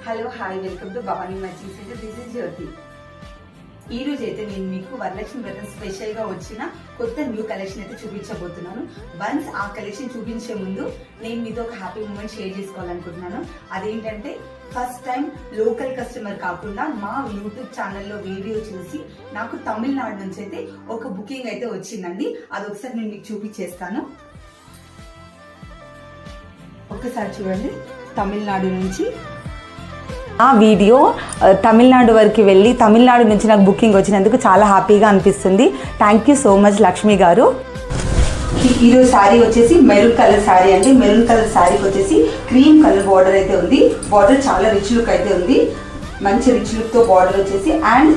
Hello hi welcome to Bhavani matching centre. This is Jyothi. ఈ రోజు అయితే నేను మీకు వరలక్ష్మి వ్రతం స్పెషల్ గా వచ్చిన కొత్త న్యూ కలెక్షన్ అయితే చూపించబోతున్నాను. వన్స్ ఆ కలెక్షన్ చూపించే ముందు నేను మీతో ఒక హ్యాపీ మూమెంట్ షేర్ చేసుకోవాలనుకుంటున్నాను. అదేంటంటే ఫస్ట్ టైం లోకల్ కస్టమర్ కాకుండా మా యూట్యూబ్ ఛానల్లో వీడియో చూసి నాకు తమిళనాడు నుంచి అయితే ఒక బుకింగ్ అయితే వచ్చిందండి. అదొకసారి నేను మీకు చూపించేస్తాను. ఒక్కసారి చూడండి. తమిళనాడు నుంచి ఆ వీడియో తమిళనాడు వరకు వెళ్ళి తమిళనాడు నుంచి నాకు బుకింగ్ వచ్చినందుకు చాలా హ్యాపీగా అనిపిస్తుంది. Thank you so much Lakshmi గారు. ఈరోజు శారీ వచ్చేసి మెరూన్ కలర్ శారీ అండి. మెరూన్ కలర్ శారీకి వచ్చేసి క్రీమ్ కలర్ బార్డర్ అయితే ఉంది. బార్డర్ చాలా రిచ్ లుక్ అయితే ఉంది. మంచి రిచ్ లుక్ తో బార్డర్ వచ్చేసి అండ్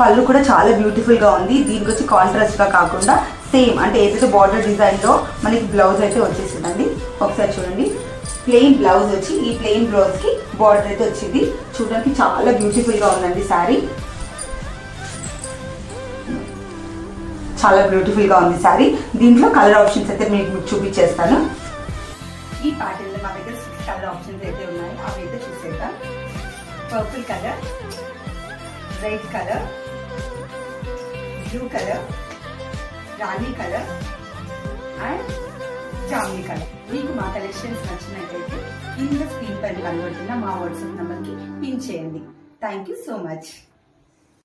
పళ్ళు కూడా చాలా బ్యూటిఫుల్ గా ఉంది. దీనికి వచ్చి కాంట్రాస్ట్ గా కాకుండా సేమ్ అంటే ఏదైతే బార్డర్ డిజైన్ లో మనకి బ్లౌజ్ అయితే వచ్చేసిందండి. ఒకసారి చూడండి. ప్లెయిన్ బ్లౌజ్ వచ్చి ఈ ప్లెయిన్ బ్లౌజ్ కి బార్డర్ అయితే వచ్చింది. చూడడానికి చాలా బ్యూటిఫుల్ గా ఉందండి శారీ. చాలా బ్యూటిఫుల్ గా ఉంది శారీ. దీంట్లో కలర్ ఆప్షన్స్ అయితే మీకు చూపించేస్తాను. ఈ ప్యాటర్న్ లో మా దగ్గర 6 కలర్ ఆప్షన్స్ అయితే ఉన్నాయి. అవి అయితే చూసేద్దాం. Purple colour, red colour, blue colour, rani colour and jamni colour. మీకు మా కలెక్షన్స్ నచ్చినట్లయితే కింద స్క్రీన్ పైన కనబడుతున్న మా వాట్సాప్ నంబర్కి పిన్ చేయండి. Thank you so much.